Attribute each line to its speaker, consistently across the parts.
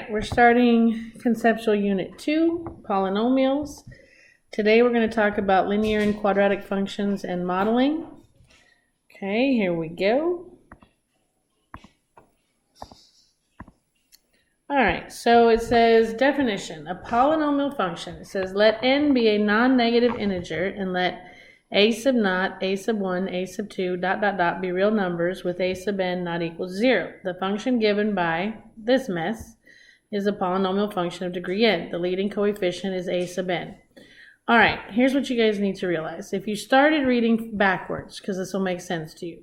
Speaker 1: right, we're starting conceptual unit 2, polynomials. Today we're going to talk about linear and quadratic functions and modeling. Okay, here we go. All right, so it says definition, a polynomial function. It says let n be a non-negative integer and let a sub naught, a sub 1, a sub 2, ... be real numbers with a sub n not equals 0. The function given by this mess is a polynomial function of degree n. The leading coefficient is a sub n. All right, here's what you guys need to realize. If you started reading backwards, because this will make sense to you,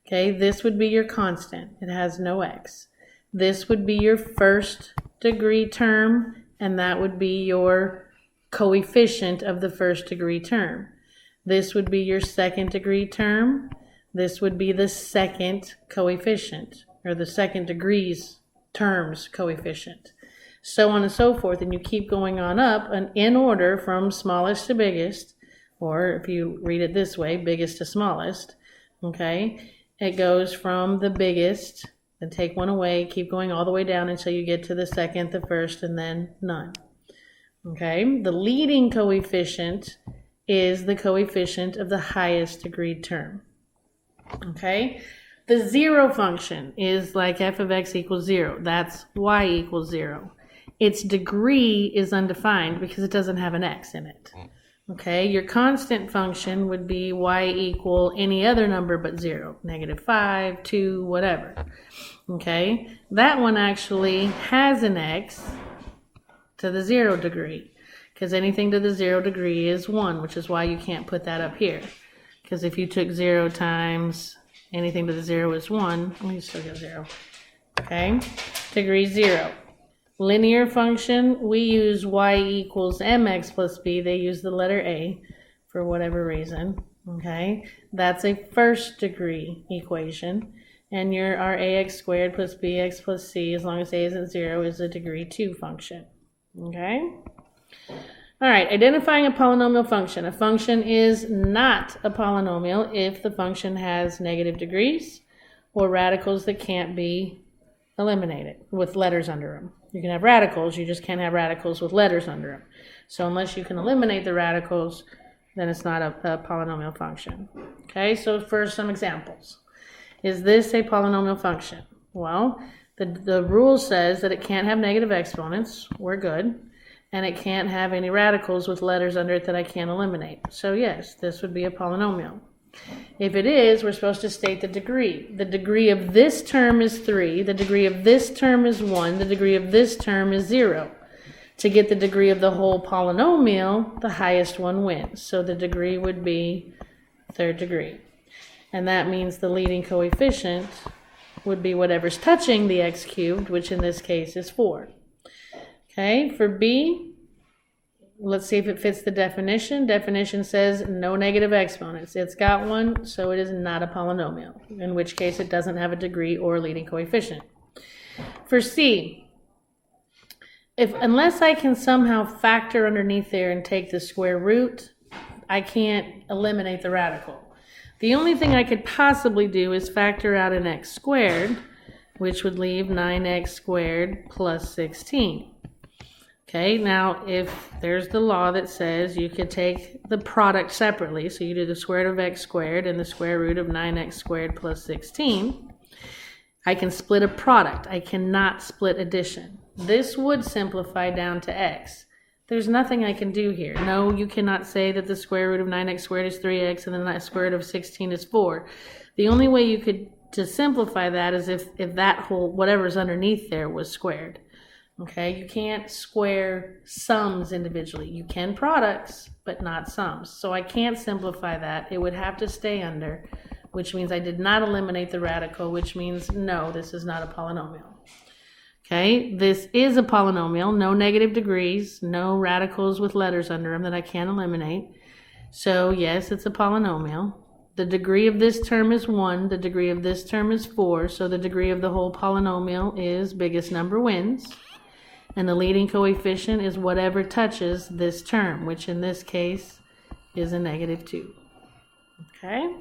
Speaker 1: okay, this would be your constant. It has no x. This would be your first degree term, and that would be your coefficient of the first degree term. This would be your second degree term. This would be the second coefficient, or the second degree's terms coefficient. So on and so forth, and you keep going on up and in order from smallest to biggest, or if you read it this way, biggest to smallest, okay? It goes from the biggest, then take one away, keep going all the way down until you get to the second, the first, and then none. Okay, the leading coefficient is the coefficient of the highest degree term. Okay, the zero function is like f of x equals 0. That's y equals 0. Its degree is undefined because it doesn't have an x in it. Okay, your constant function would be y equal any other number but 0, -5, 2, whatever. Okay, that one actually has an x to the 0 degree, because anything to the 0 degree is 1, which is why you can't put that up here. Because if you took 0 times anything to the 0 is 1, you still get 0. Okay, degree 0. Linear function, we use y equals mx plus b. They use the letter a for whatever reason. Okay, that's a first degree equation. And our ax squared plus bx plus c, as long as a isn't 0, is a degree 2 function. Okay? All right, identifying a polynomial function. A function is not a polynomial if the function has negative degrees or radicals that can't be eliminated with letters under them. You can have radicals, you just can't have radicals with letters under them. So unless you can eliminate the radicals, then it's not a polynomial function. Okay, so for some examples. Is this a polynomial function? Well, the rule says that it can't have negative exponents. We're good. And it can't have any radicals with letters under it that I can't eliminate. So yes, this would be a polynomial. If it is, we're supposed to state the degree. The degree of this term is 3. The degree of this term is 1. The degree of this term is 0. To get the degree of the whole polynomial, the highest one wins. So the degree would be third degree. And that means the leading coefficient would be whatever's touching the x cubed, which in this case is 4. Okay, for b, let's see if it fits the definition. Definition says no negative exponents. It's got one, so it is not a polynomial, in which case it doesn't have a degree or a leading coefficient. For c, unless I can somehow factor underneath there and take the square root, I can't eliminate the radical. The only thing I could possibly do is factor out an x squared, which would leave 9x squared plus 16. Okay, now if there's the law that says you could take the product separately, so you do the square root of x squared and the square root of 9x squared plus 16, I can split a product. I cannot split addition. This would simplify down to x. There's nothing I can do here. No, you cannot say that the square root of 9x squared is 3x and then the square root of 16 is 4. The only way you could to simplify that is if that whole, whatever's underneath there was squared. Okay, you can't square sums individually. You can products, but not sums. So I can't simplify that. It would have to stay under, which means I did not eliminate the radical, which means no, this is not a polynomial. Okay, this is a polynomial, no negative degrees, no radicals with letters under them that I can't eliminate. So yes, it's a polynomial. The degree of this term is 1, the degree of this term is 4, so the degree of the whole polynomial is biggest number wins. And the leading coefficient is whatever touches this term, which in this case is a -2. Okay,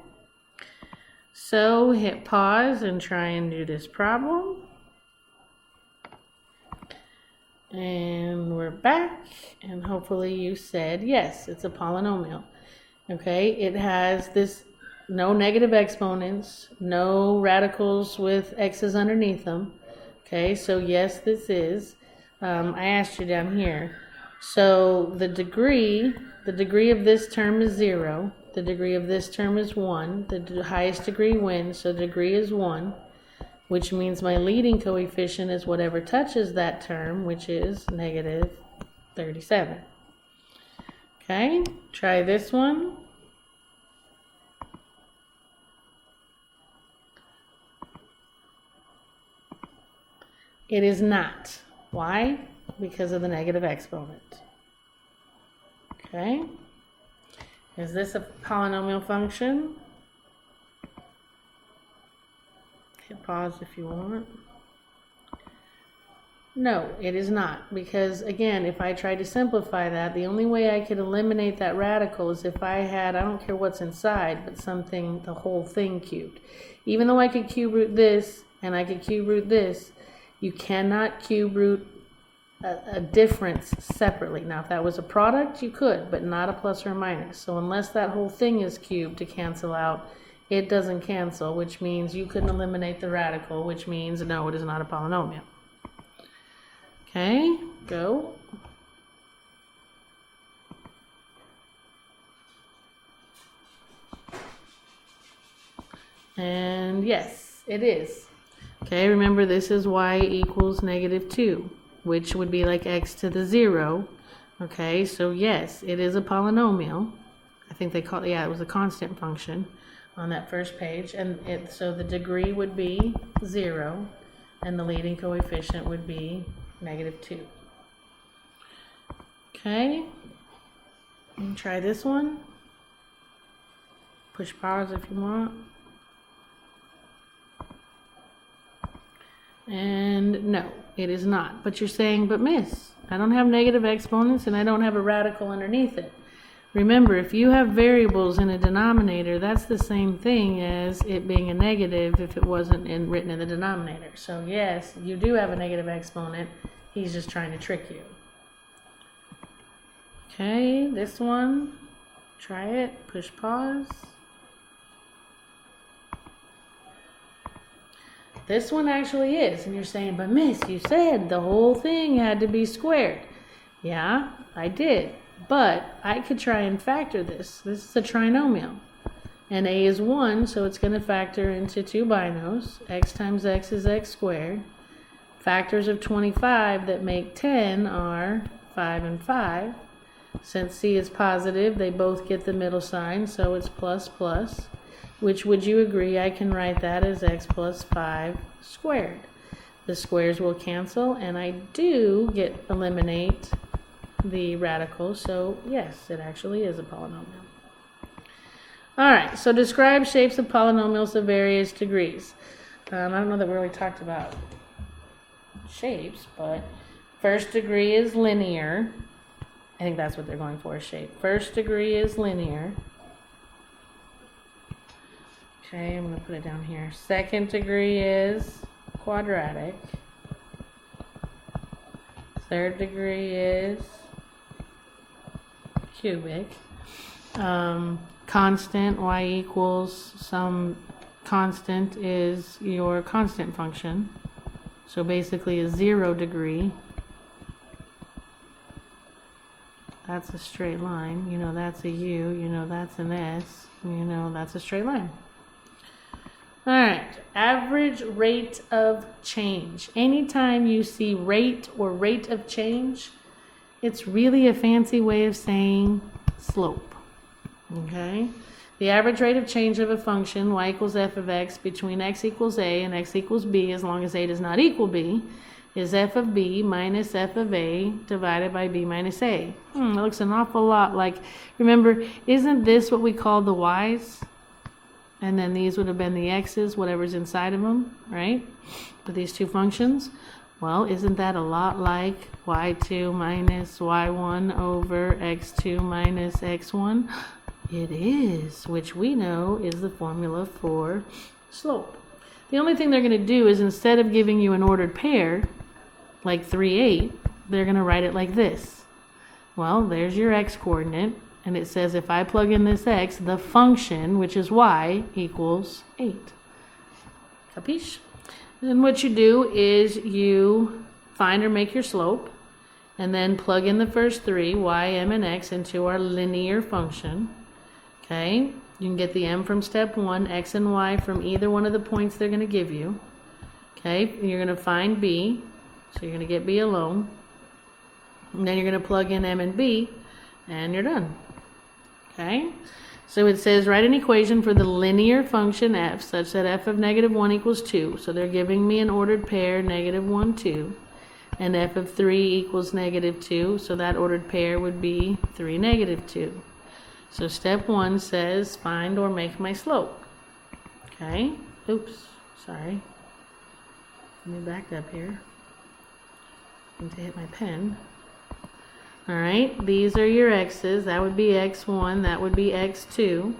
Speaker 1: so hit pause and try and do this problem. And we're back, and hopefully you said yes, it's a polynomial. Okay, it has this no negative exponents, no radicals with x's underneath them. Okay, so yes, this is. I asked you down here. So the degree of this term is 0. The degree of this term is 1. The highest degree wins, so degree is 1. Which means my leading coefficient is whatever touches that term, which is negative 37. Okay, try this one. It is not. Why? Because of the negative exponent. Okay, is this a polynomial function? Hit pause if you want. No, it is not, because again, if I try to simplify that, the only way I could eliminate that radical is if I had, I don't care what's inside, but something, the whole thing cubed. Even though I could cube root this and I could cube root this, you cannot cube root a difference separately. Now, if that was a product, you could, but not a plus or a minus. So unless that whole thing is cubed to cancel out, it doesn't cancel, which means you couldn't eliminate the radical, which means no, it is not a polynomial. Okay, go. And yes, it is. Okay, remember this is y equals negative 2, which would be like x to the 0. Okay, so yes, it is a polynomial. I think they call it, yeah, it was a constant function on that first page, and so the degree would be 0 and the leading coefficient would be negative 2. Okay, and try this one. Push pause if you want. And no, it is not. But you're saying, but miss, I don't have negative exponents and I don't have a radical underneath it. Remember, if you have variables in a denominator, that's the same thing as it being a negative if it wasn't written in the denominator. So yes, you do have a negative exponent. He's just trying to trick you. Okay, this one, try it, push pause. This one actually is, and you're saying, but miss, you said the whole thing had to be squared. Yeah, I did. But I could try and factor this. This is a trinomial. And a is 1, so it's going to factor into two binos. X times x is x squared. Factors of 25 that make 10 are 5 and 5. Since c is positive, they both get the middle sign, so it's plus plus. Which, would you agree, I can write that as x plus 5 squared. The squares will cancel, and I do eliminate the radical, so yes, it actually is a polynomial. Alright, so describe shapes of polynomials of various degrees. I don't know that we really talked about shapes, but first degree is linear. I think that's what they're going for, shape. First degree is linear. Okay, I'm going to put it down here. Second degree is quadratic. Third degree is cubic. Constant, y equals some constant is your constant function. So basically a 0 degree. That's a straight line. You know that's a U. You know that's an S. You know that's a straight line. Alright, average rate of change. Anytime you see rate or rate of change, it's really a fancy way of saying slope. Okay? The average rate of change of a function, y equals f of x, between x equals a and x equals b, as long as a does not equal b, is f of b minus f of a divided by b minus a. That looks an awful lot like, remember, isn't this what we call the y's? And then these would have been the x's, whatever's inside of them, right? For these two functions. Well, isn't that a lot like y2 minus y1 over x2 minus x1? It is, which we know is the formula for slope. The only thing they're going to do is, instead of giving you an ordered pair, like 3, 8, they're going to write it like this. Well, there's your x coordinate, and it says if I plug in this x, the function, which is y, equals 8. Capiche? Then what you do is you find or make your slope, and then plug in the first three, y, m, and x, into our linear function. Okay? You can get the m from step 1, x and y from either one of the points they're going to give you. Okay? You're going to find b, so you're going to get b alone. And then you're going to plug in m and b, and you're done. Okay? So it says write an equation for the linear function f such that f of negative 1 equals 2. So they're giving me an ordered pair, negative 1, 2. And f of 3 equals negative 2. So that ordered pair would be 3, negative 2. So step 1 says find or make my slope. Okay? Oops, sorry. Let me back up here. I need to hit my pen. Alright, these are your x's. That would be x1, that would be x2.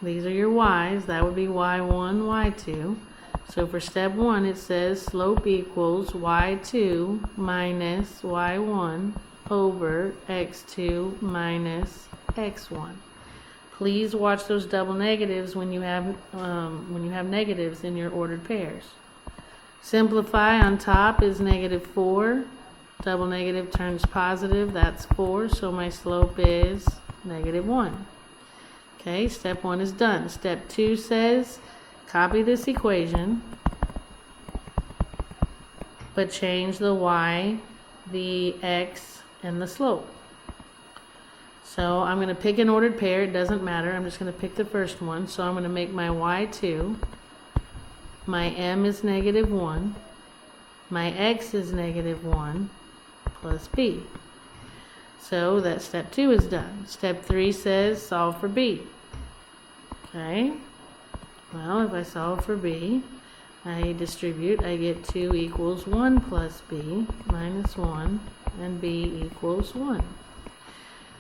Speaker 1: These are your y's. That would be y1, y2. So for step 1, it says slope equals y2 minus y1 over x2 minus x1. Please watch those double negatives when you have negatives in your ordered pairs. Simplify. On top is negative 4. Double negative turns positive. That's 4. So my slope is negative 1. Okay, step 1 is done. Step 2 says copy this equation, but change the y, the x, and the slope. So I'm going to pick an ordered pair. It doesn't matter. I'm just going to pick the first one. So I'm going to make my y2. My m is negative 1. My x is negative 1 plus b. So that step 2 is done. Step 3 says solve for b. Okay. Well, if I solve for b, I distribute. I get 2 equals 1 plus b minus 1, and b equals 1.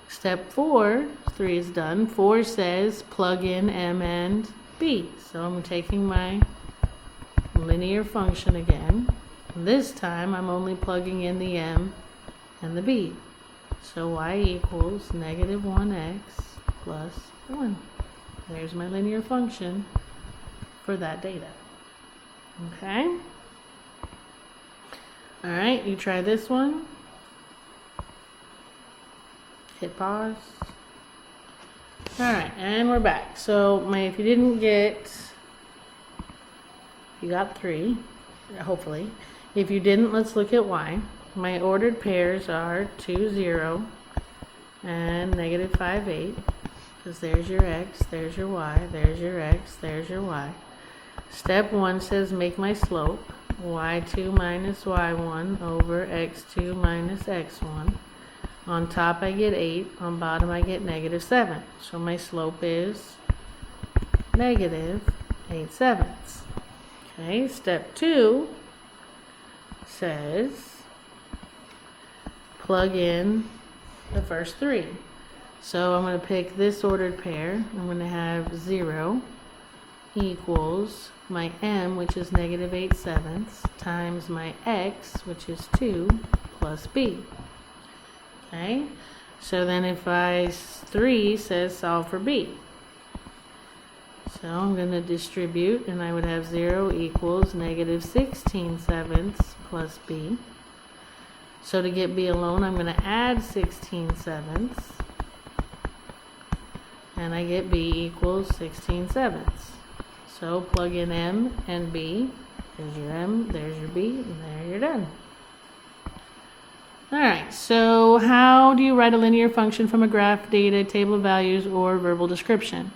Speaker 1: Step 4, 3 is done. 4 says plug in m and b. So I'm taking my linear function again. This time I'm only plugging in the m and the b. So y equals negative 1x plus 1. There's my linear function for that data. Okay? Alright, you try this one. Hit pause. Alright, and we're back. So if you didn't get, you got 3, hopefully. If you didn't, let's look at y. My ordered pairs are 2, 0, and negative 5, 8. Because there's your x, there's your y, there's your x, there's your y. Step 1 says make my slope, y2 minus y1 over x2 minus x1. On top I get 8, on bottom I get negative 7. So my slope is negative 8/7. Okay, step 2 says plug in the first 3. So I'm going to pick this ordered pair. I'm going to have 0 equals my m, which is negative 8/7, times my x, which is 2, plus b. Okay, so then if 3 says solve for b. So I'm going to distribute, and I would have 0 equals negative 16/7 plus b. So to get b alone, I'm going to add 16/7, and I get b equals 16/7. So plug in m and b. There's your m, there's your b, and there you're done. Alright, so how do you write a linear function from a graph, data, table of values, or verbal description?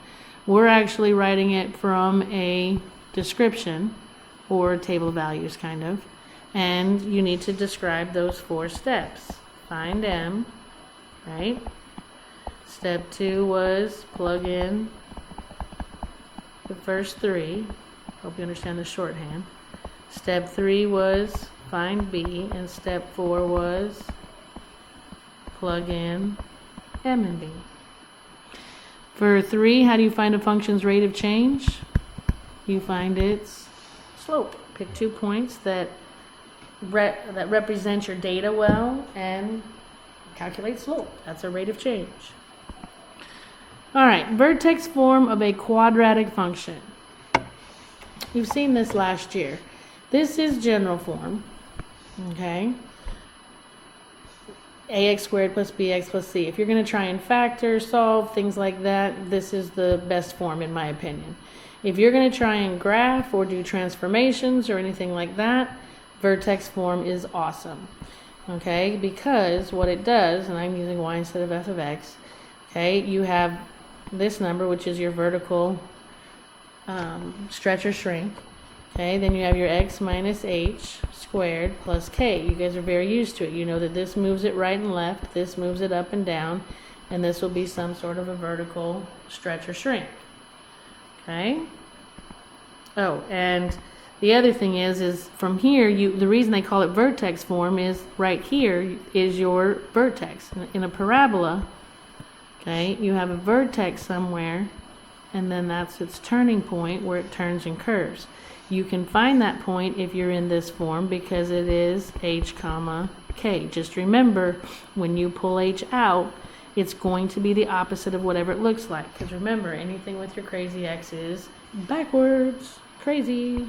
Speaker 1: We're actually writing it from a description, or table of values, kind of. And you need to describe those 4 steps. Find m, right? Step 2 was plug in the first 3. Hope you understand the shorthand. Step 3 was find b, and step 4 was plug in m and b. For 3, how do you find a function's rate of change? You find its slope. Pick 2 points that that represents your data well and calculate slope. That's a rate of change. All right, vertex form of a quadratic function. You've seen this last year. This is general form, okay? Ax squared plus bx plus c. If you're going to try and factor, solve, things like that, this is the best form in my opinion. If you're going to try and graph or do transformations or anything like that, vertex form is awesome, okay? Because what it does, and I'm using y instead of f of x, okay, you have this number, which is your vertical stretch or shrink, okay? Then you have your x minus h squared plus k. You guys are very used to it. You know that this moves it right and left, this moves it up and down, and this will be some sort of a vertical stretch or shrink, okay? Oh, and the other thing is from here, the reason they call it vertex form is right here is your vertex. In a parabola, okay, you have a vertex somewhere, and then that's its turning point where it turns and curves. You can find that point if you're in this form because it is h comma k. Just remember, when you pull h out, it's going to be the opposite of whatever it looks like. Because remember, anything with your crazy x is backwards. Crazy.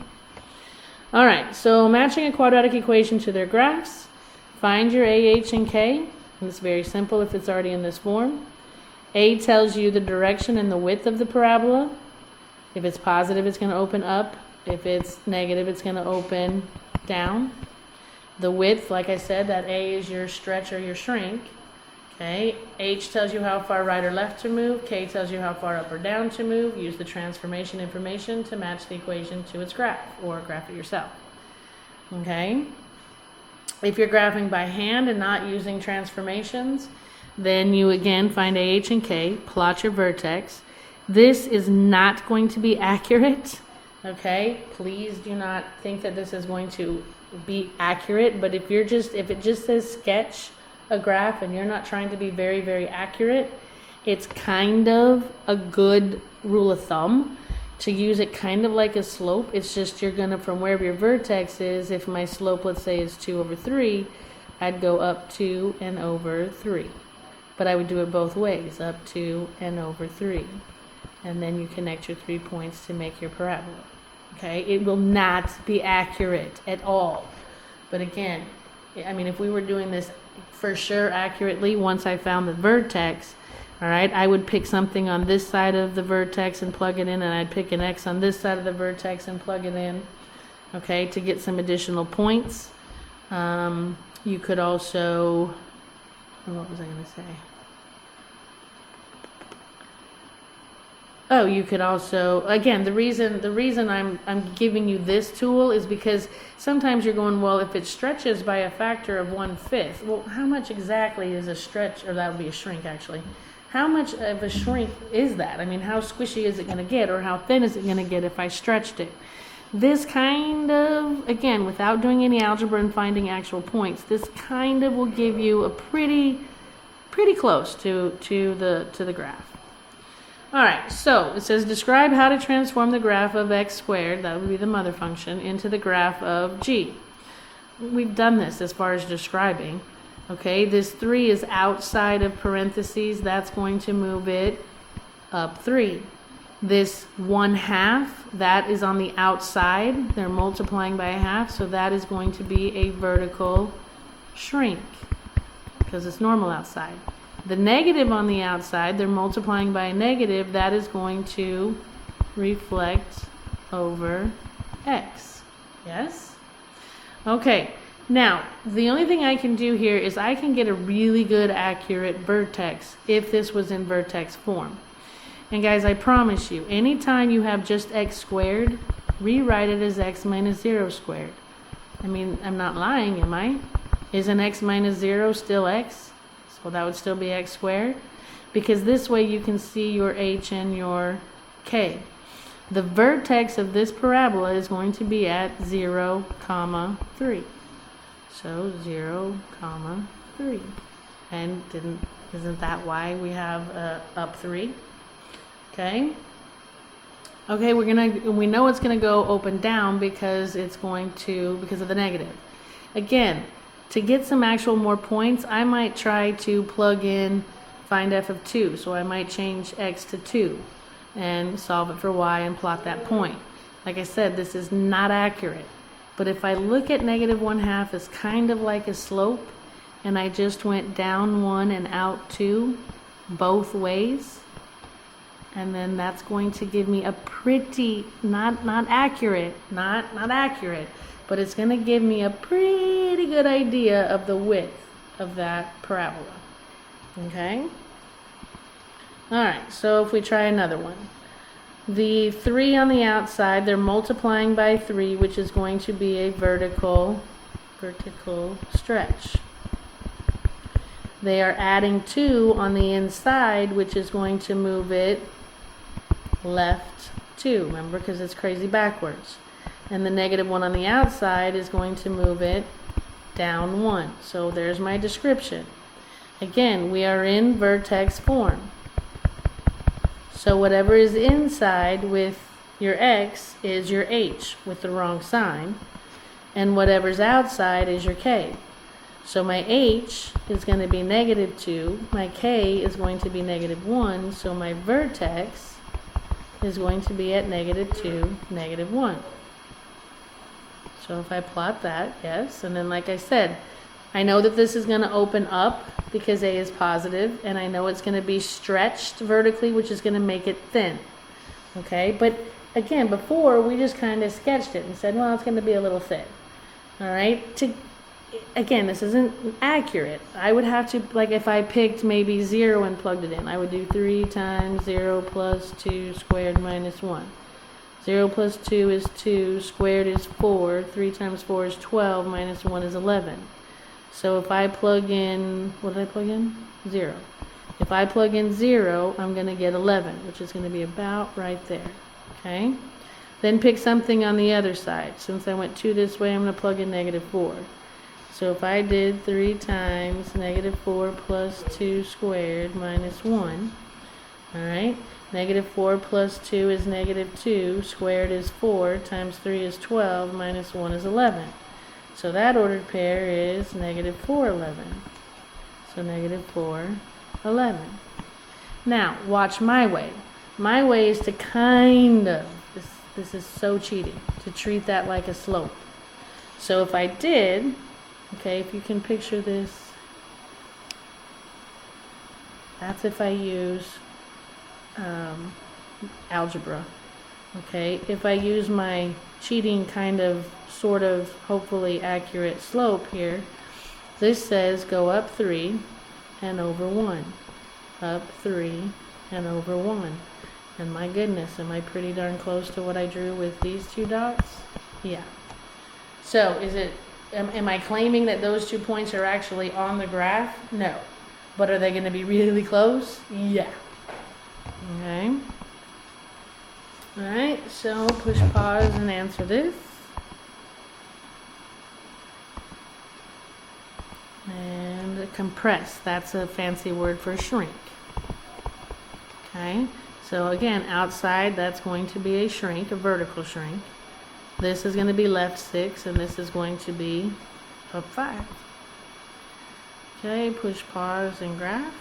Speaker 1: All right, so matching a quadratic equation to their graphs, find your a, h, and k. And it's very simple if it's already in this form. A tells you the direction and the width of the parabola. If it's positive, it's going to open up. If it's negative, it's going to open down. The width, like I said, that A is your stretch or your shrink. Okay, H tells you how far right or left to move. K tells you how far up or down to move. Use the transformation information to match the equation to its graph, or graph it yourself. Okay, if you're graphing by hand and not using transformations, then you again find A, H, and K, plot your vertex. This is not going to be accurate. Okay, please do not think that this is going to be accurate, but if it just says sketch a graph and you're not trying to be very, very accurate, it's kind of a good rule of thumb to use it kind of like a slope. It's just you're gonna, from wherever your vertex is, if my slope, let's say, is 2 over 3, I'd go up 2 and over 3. But I would do it both ways, up 2 and over 3. And then you connect your 3 points to make your parabola. Okay, it will not be accurate at all. But again, I mean, if we were doing this for sure accurately, once I found the vertex, all right, I would pick something on this side of the vertex and plug it in, and I'd pick an X on this side of the vertex and plug it in, okay, to get some additional points. You could also, what was I going to say? Oh, you could also, again, the reason I'm giving you this tool is because sometimes you're going, well, if it stretches by a factor of 1/5, well, how much exactly is a stretch, or that would be a shrink actually. How much of a shrink is that? I mean, how squishy is it going to get, or how thin is it going to get if I stretched it? This kind of, again, without doing any algebra and finding actual points, this kind of will give you a pretty close to the graph. All right, so it says describe how to transform the graph of x squared, that would be the mother function, into the graph of g. We've done this as far as describing. Okay, this 3 is outside of parentheses, that's going to move it up 3. This 1/2, that is on the outside, they're multiplying by a half, so that is going to be a vertical shrink because it's normal outside. The negative on the outside, they're multiplying by a negative, that is going to reflect over x. Yes? Okay, now, the only thing I can do here is I can get a really good accurate vertex if this was in vertex form. And guys, I promise you, anytime you have just x squared, rewrite it as x minus 0 squared. I mean, I'm not lying, am I? Isn't x minus 0 still x? So that would still be x squared, because this way you can see your h and your k. The vertex of this parabola is going to be at 0, 3. So 0, 3. And isn't that why we have up 3? Okay. Okay, we know it's gonna go open down because of the negative. Again, to get some actual more points, I might try to plug in find f of 2. So I might change x to 2 and solve it for y and plot that point. Like I said, this is not accurate. But if I look at negative 1/2 as kind of like a slope, and I just went down 1 and out 2 both ways, and then that's going to give me a pretty, not accurate, but it's going to give me a pretty good idea of the width of that parabola. Okay? Alright, so if we try another one. The 3 on the outside, they're multiplying by 3, which is going to be a vertical stretch. They are adding 2 on the inside, which is going to move it left 2, remember, because it's crazy backwards. And the negative 1 on the outside is going to move it down 1. So there's my description. Again, we are in vertex form. So whatever is inside with your x is your h with the wrong sign, and whatever's outside is your k. So my h is going to be negative 2, my k is going to be negative 1, so my vertex is going to be at negative 2, negative 1. So if I plot that, yes, and then like I said, I know that this is going to open up because a is positive, and I know it's going to be stretched vertically, which is going to make it thin. Okay, but again, before we just kind of sketched it and said, well, it's going to be a little thin. All right, again, this isn't accurate. I would have to, like if I picked maybe 0 and plugged it in, I would do 3 times 0 plus 2 squared minus 1. 0 plus 2 is 2, squared is 4, 3 times 4 is 12, minus 1 is 11. So if I plug in, what did I plug in? 0. If I plug in 0, I'm going to get 11, which is going to be about right there. Okay? Then pick something on the other side. Since I went 2 this way, I'm going to plug in negative 4. So if I did 3 times negative 4 plus 2 squared minus 1, alright, negative 4 plus 2 is negative 2, squared is 4, times 3 is 12, minus 1 is 11. So that ordered pair is negative 4, 11. So negative 4, 11. Now, watch my way. My way is to kind of, this is so cheating, to treat that like a slope. So if I did, okay, if you can picture this, that's if I use algebra. Okay, if I use my cheating kind of, sort of, hopefully accurate slope here, this says go up 3 and over 1. Up 3 and over 1. And my goodness, am I pretty darn close to what I drew with these 2 dots? Yeah. So is it, am I claiming that those 2 points are actually on the graph? No. But are they going to be really close? Yeah. Okay. Alright, so push pause and answer this. And compress, that's a fancy word for shrink. Okay, so again, outside that's going to be a shrink, a vertical shrink. This is going to be left 6, and this is going to be up 5. Okay, push pause and graph.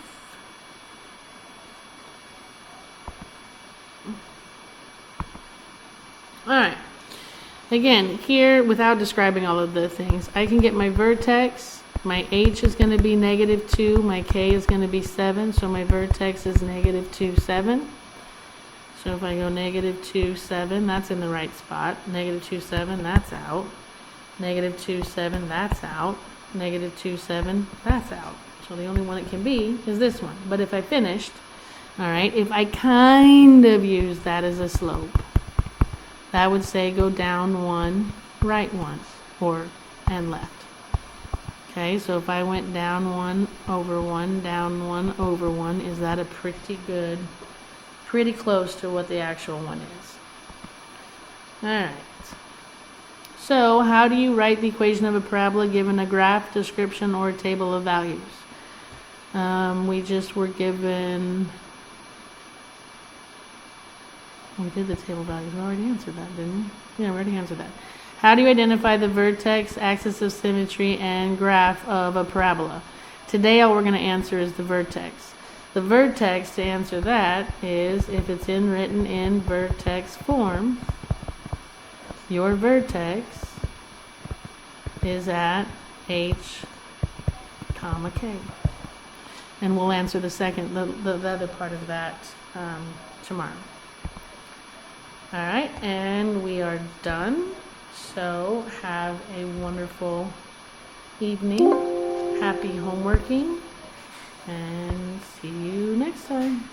Speaker 1: Alright, again, here, without describing all of the things, I can get my vertex. My h is going to be negative 2, my k is going to be 7, so my vertex is negative 2, 7. So if I go negative 2, 7, that's in the right spot. Negative 2, 7, that's out. Negative 2, 7, that's out. Negative 2, 7, that's out. So the only one it can be is this one. But if I finished, alright, if I kind of use that as a slope, that would say go down 1, right 1, or and left. Okay, so if I went down 1 over 1, down 1 over 1, is that a pretty good, pretty close to what the actual one is? Alright. So, how do you write the equation of a parabola given a graph, description, or a table of values? We just were given... We did the table values. We already answered that, didn't we? Yeah, we already answered that. How do you identify the vertex, axis of symmetry, and graph of a parabola? Today all we're going to answer is the vertex. The vertex, to answer that, is if it's written in vertex form, your vertex is at H, comma, K. And we'll answer the other part of that tomorrow. All right, and we are done. So have a wonderful evening. Happy homeworking. And see you next time.